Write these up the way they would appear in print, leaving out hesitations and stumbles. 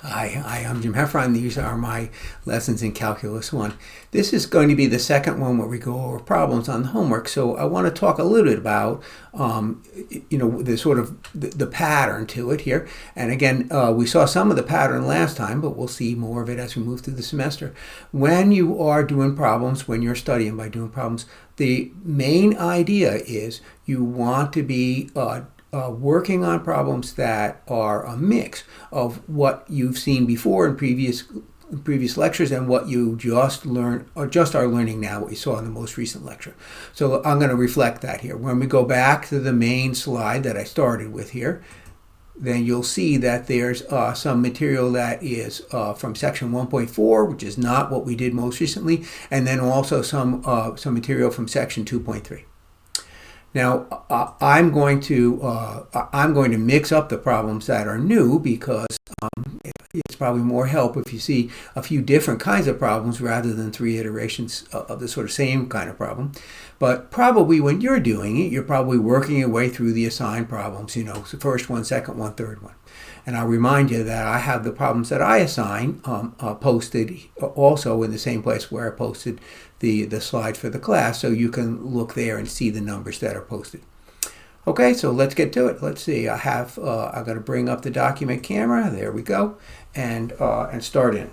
Hi, I'm Jim Heffron. These are my lessons in Calculus 1. This is going to be the second one where we go over problems on the homework. So I want to talk a little bit about, the sort of the pattern to it here. And again, we saw some of the pattern last time, but we'll see more of it as we move through the semester. When you are doing problems, when you're studying by doing problems, the main idea is you want to be working on problems that are a mix of what you've seen before in previous lectures and what you just learned or just are learning now, what you saw in the most recent lecture. So I'm going to reflect that here. When we go back to the main slide that I started with here, then you'll see that there's some material that is from section 1.4, which is not what we did most recently, and then also some material from section 2.3. Now, I'm going to mix up the problems that are new because it's probably more help if you see a few different kinds of problems rather than 3 iterations of the sort of same kind of problem. But probably when you're doing it, you're probably working your way through the assigned problems, so first one, second one, third one. And I'll remind you that I have the problems that I assign posted also in the same place where I posted the slide for the class, so you can look there and see the numbers that are posted. Okay, so let's get to it. Let's see. I've got to bring up the document camera. There we go, and start in.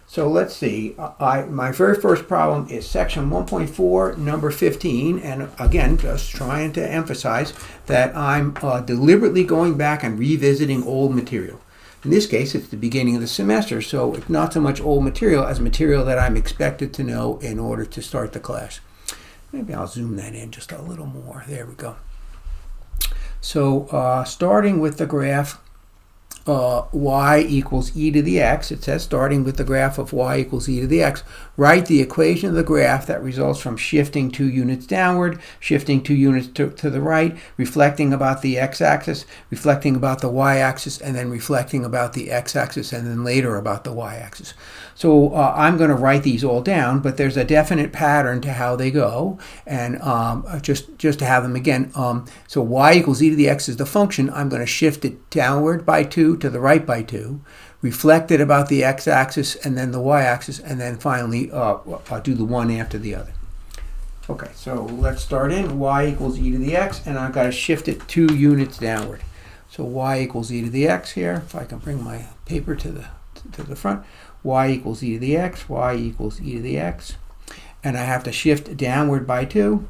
So let's see. My very first problem is section 1.4, number 15, and again, just trying to emphasize that I'm deliberately going back and revisiting old material. In this case, it's the beginning of the semester, so it's not so much old material as material that I'm expected to know in order to start the class. Maybe I'll zoom that in just a little more. There we go. So starting with the graph y equals e to the x, it says starting with the graph of y equals e to the x, write the equation of the graph that results from shifting 2 units downward, shifting 2 units to the right, reflecting about the x-axis, reflecting about the y-axis, and then reflecting about the x-axis, and then later about the y-axis. So I'm going to write these all down, but there's a definite pattern to how they go, and just to have them again. So y equals e to the x is the function. I'm going to shift it downward by 2, to the right by 2, reflect it about the x-axis and then the y-axis, and then finally I'll do the one after the other. Okay, so let's start in. Y equals e to the x, and I've got to shift it 2 units downward. So y equals e to the x here. If I can bring my paper to the front. Y equals e to the x, y equals e to the x, and I have to shift downward by 2.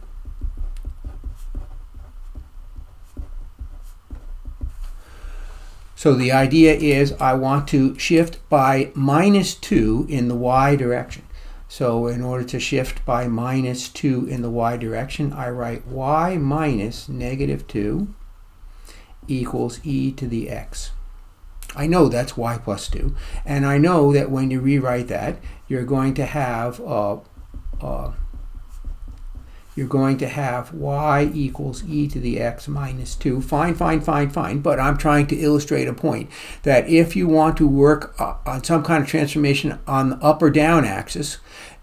So the idea is I want to shift by -2 in the y direction. So in order to shift by -2 in the y direction, I write y minus -2 equals e to the x. I know that's y plus 2, and I know that when you rewrite that, you're going to have y equals e to the x minus 2. Fine. But I'm trying to illustrate a point that if you want to work on some kind of transformation on the up or down axis,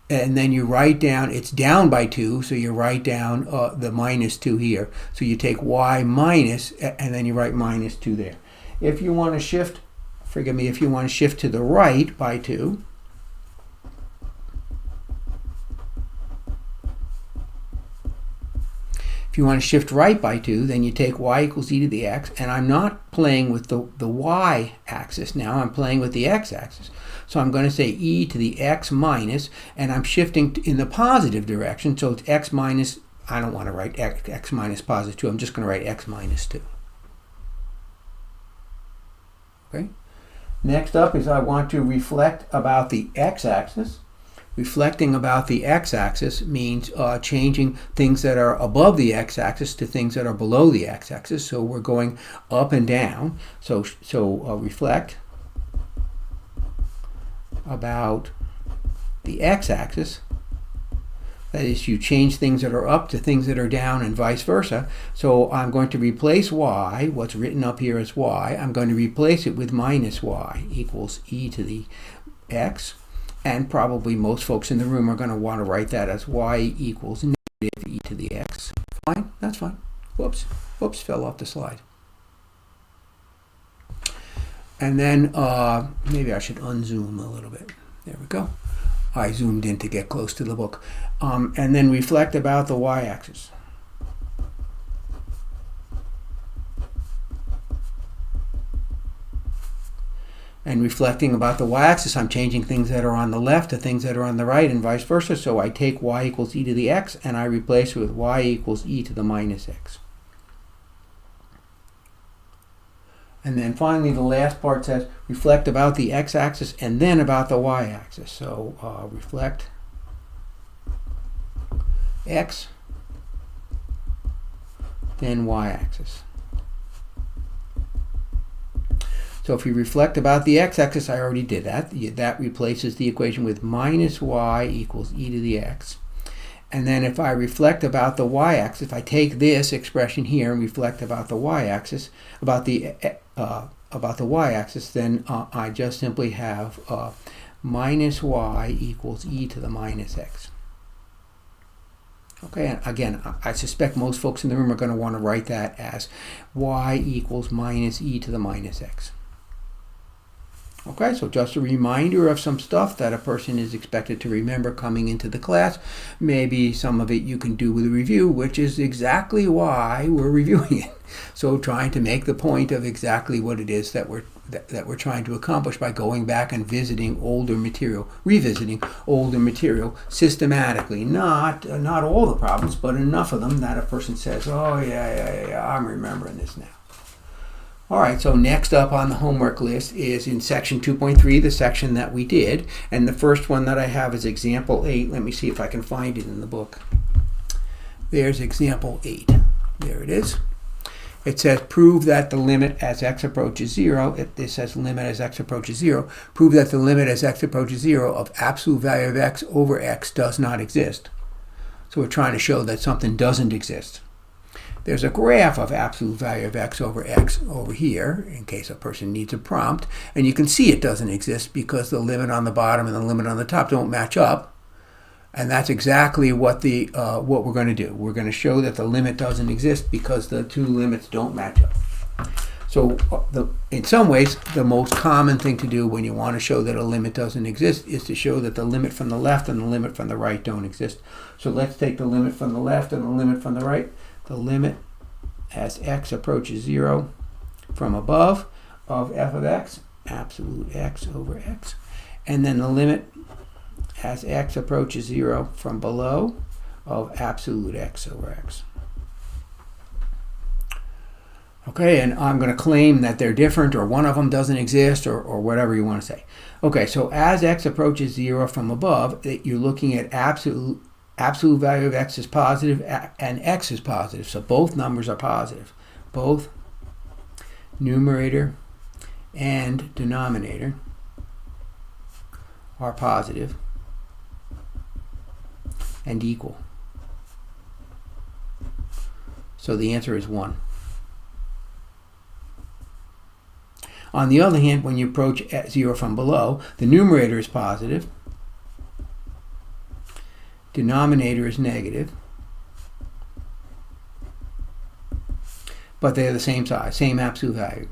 and then you write down, it's down by 2, so you write down the -2 here. So you take y minus, and then you write -2 there. If you want to shift, if you want to shift to the right by 2, if you want to shift right by 2, then you take y equals e to the x, and I'm not playing with the y-axis now, I'm playing with the x-axis. So I'm going to say e to the x minus, and I'm shifting in the positive direction, so it's x minus, I don't want to write x minus positive 2, I'm just going to write x minus 2. Okay. Next up is I want to reflect about the x-axis. Reflecting about the x-axis means changing things that are above the x-axis to things that are below the x-axis. So we're going up and down. So reflect about the x-axis. That is, you change things that are up to things that are down and vice versa. So I'm going to replace y, what's written up here as y, I'm going to replace it with minus y equals e to the x. And probably most folks in the room are going to want to write that as y equals negative e to the x. Fine, that's fine. Whoops, fell off the slide. And then maybe I should unzoom a little bit. There we go. I zoomed in to get close to the book. And then reflect about the y-axis. And reflecting about the y-axis, I'm changing things that are on the left to things that are on the right and vice versa. So I take y equals e to the x and I replace it with y equals e to the minus x. And then finally the last part says reflect about the x-axis and then about the y-axis. So reflect x, then y-axis. So if you reflect about the x-axis, I already did that. That replaces the equation with minus y equals e to the x. And then if I reflect about the y-axis, if I take this expression here and reflect about the y-axis, about the y-axis, then I just simply have minus y equals e to the minus x. Okay, and again, I suspect most folks in the room are going to want to write that as y equals minus e to the minus x. Okay, so just a reminder of some stuff that a person is expected to remember coming into the class. Maybe some of it you can do with a review, which is exactly why we're reviewing it. So trying to make the point of exactly what it is that we're trying to accomplish by going back and visiting older material, revisiting older material systematically. Not all the problems, but enough of them that a person says, oh yeah, I'm remembering this now. All right, so next up on the homework list is in section 2.3, the section that we did. And the first one that I have is example 8. Let me see if I can find it in the book. There's example 8. There it is. It says prove that the limit as x approaches 0, this says limit as x approaches 0, prove that the limit as x approaches 0 of absolute value of x over x does not exist. So we're trying to show that something doesn't exist. There's a graph of absolute value of x over here, in case a person needs a prompt, and you can see it doesn't exist because the limit on the bottom and the limit on the top don't match up. And that's exactly what we're going to do. We're going to show that the limit doesn't exist because the two limits don't match up. So in some ways, the most common thing to do when you want to show that a limit doesn't exist is to show that the limit from the left and the limit from the right don't exist. So let's take the limit from the left and the limit from the right. The limit as x approaches 0 from above of f of x, absolute x over x. And then the limit as x approaches 0 from below of absolute x over x. Okay, and I'm going to claim that they're different or one of them doesn't exist or whatever you want to say. Okay, so as x approaches 0 from above, you're looking at absolute value of x is positive and x is positive. So both numbers are positive. Both numerator and denominator are positive and equal. So the answer is 1. On the other hand, when you approach 0 from below, the numerator is positive, denominator is negative, but they're the same size, same absolute value.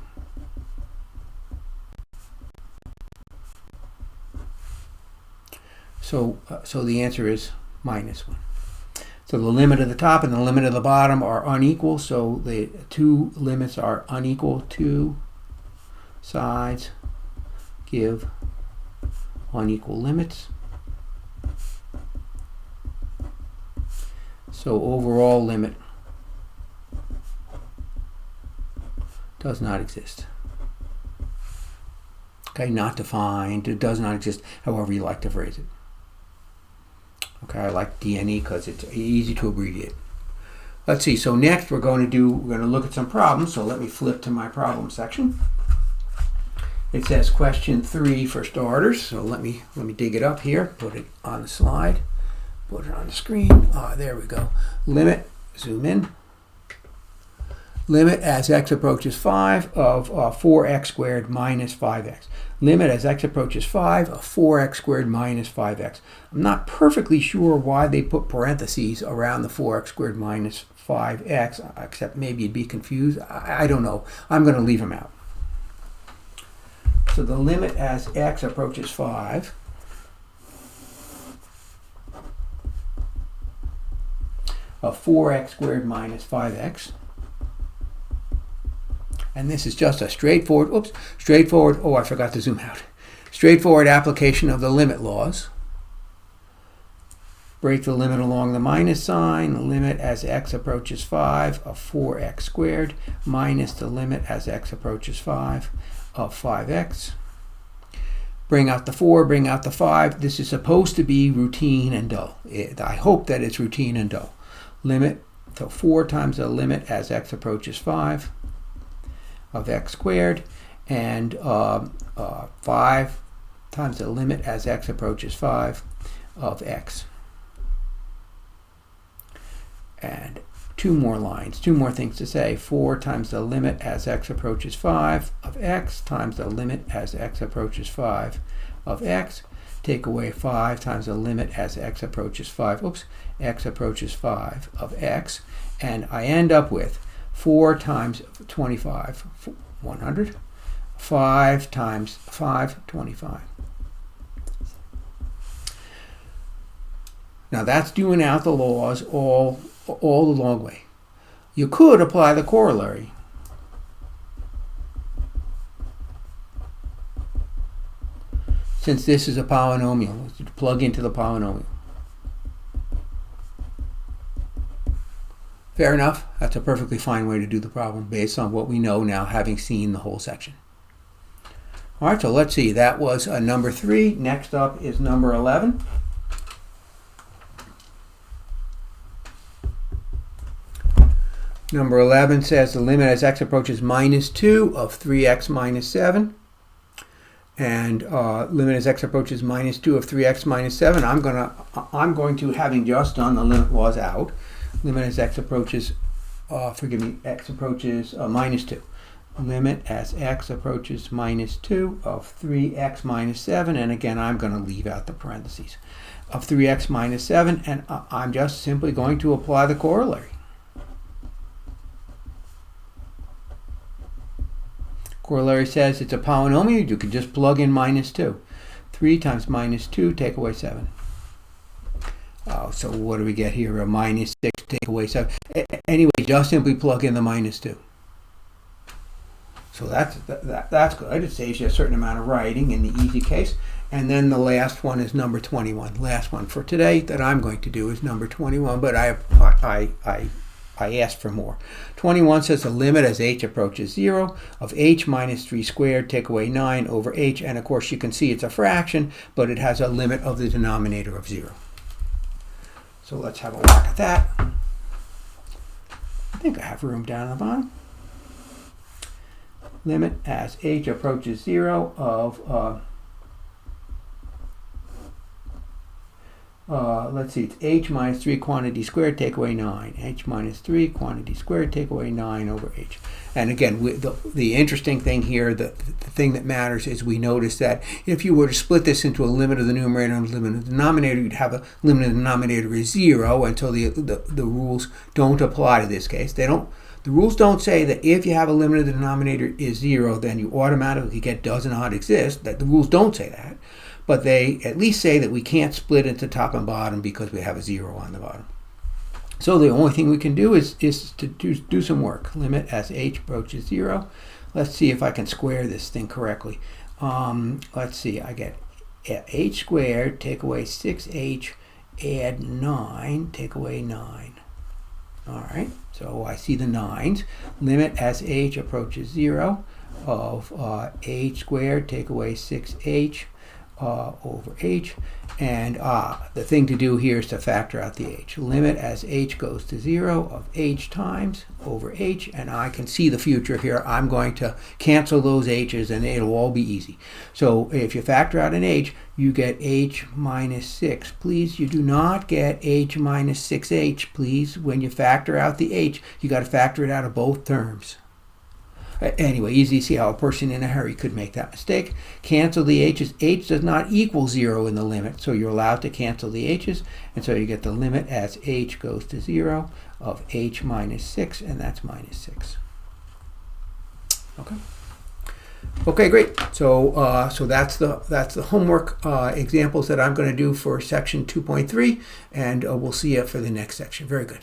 So the answer is minus 1. So the limit of the top and the limit of the bottom are unequal, so the two limits are unequal. Two sides give unequal limits. So overall limit does not exist. Okay, not defined, it does not exist, however you like to phrase it. Okay, I like DNE because it's easy to abbreviate. Let's see, so next we're going to look at some problems, so let me flip to my problem section. It says question 3 for starters, so let me dig it up here, put it on the slide, put it on the screen. There we go. Limit, zoom in. Limit as x approaches 5 of 4x squared minus 5x. Limit as x approaches 5 of 4x squared minus 5x. I'm not perfectly sure why they put parentheses around the 4x squared minus 5x, except maybe you'd be confused. I don't know. I'm going to leave them out. So the limit as x approaches 5 of 4x squared minus 5x. And this is just a straightforward, oh, I forgot to zoom out. Straightforward application of the limit laws. Break the limit along the minus sign. The limit as x approaches 5 of 4x squared minus the limit as x approaches 5 of 5x. Bring out the 4, bring out the 5. This is supposed to be routine and dull. I hope that it's routine and dull. Limit, so 4 times the limit as x approaches 5 of x squared, and 5 times the limit as x approaches 5 of x. And two more lines, two more things to say. 4 times the limit as x approaches 5 of x times the limit as x approaches 5 of x. Take away 5 times the limit as x approaches 5, x approaches 5 of x. And I end up with 4 times 25, 100. 5 times 5, 25. Now that's doing out the laws all the long way. You could apply the corollary. Since this is a polynomial, plug into the polynomial. Fair enough. That's a perfectly fine way to do the problem based on what we know now, having seen the whole section. All right, so let's see. That was number 3. Next up is number 11. Number 11 says the limit as x approaches minus 2 of 3x minus 7. And limit as x approaches minus 2 of 3x minus 7. I'm going to, having just done the limit laws out, limit as x approaches, x approaches minus 2. Limit as x approaches minus 2 of 3x minus 7. And again, I'm going to leave out the parentheses. Of 3x minus 7. And I'm just simply going to apply the corollary. Corollary says it's a polynomial. You can just plug in minus 2. 3 times minus 2, take away 7. So what do we get here? A minus 6, take away 7. Anyway, just simply plug in the minus 2. So that's good. It saves you a certain amount of writing in the easy case. And then the last one is number 21. Last one for today that I'm going to do is number 21, but I asked for more. 21 says the limit as h approaches 0 of h minus 3 squared, take away 9 over h. And of course you can see it's a fraction, but it has a limit of the denominator of 0. So let's have a look at that. I think I have room down at the bottom. Limit as h approaches 0 of let's see, it's h minus 3 quantity squared, take away 9. H minus 3 quantity squared, take away 9 over h. And again, the interesting thing here, the thing that matters is we notice that if you were to split this into a limit of the numerator and a limit of the denominator, you'd have a limit of the denominator is 0 until the rules don't apply to this case. The rules don't say that if you have a limit of the denominator is 0, then you automatically get does not exist. That the rules don't say that. But they at least say that we can't split into top and bottom because we have a 0 on the bottom. So the only thing we can do is to do some work. Limit as h approaches 0. Let's see if I can square this thing correctly. Let's see, I get h squared, take away 6h, add 9, take away 9. All right, so I see the 9s. Limit as h approaches 0 of h squared, take away 6h, over h, and the thing to do here is to factor out the h. Limit as h goes to 0 of h times over h, and I can see the future here. I'm going to cancel those h's and it'll all be easy. So if you factor out an h, you get h minus 6. Please, you do not get h minus 6h, please. When you factor out the h, you got to factor it out of both terms. Anyway, easy to see how a person in a hurry could make that mistake. Cancel the h's. H does not equal 0 in the limit, so you're allowed to cancel the h's, and so you get the limit as h goes to 0 of h minus 6, and that's minus 6. Okay. Okay, great. So that's the homework examples that I'm going to do for section 2.3, and we'll see you for the next section. Very good.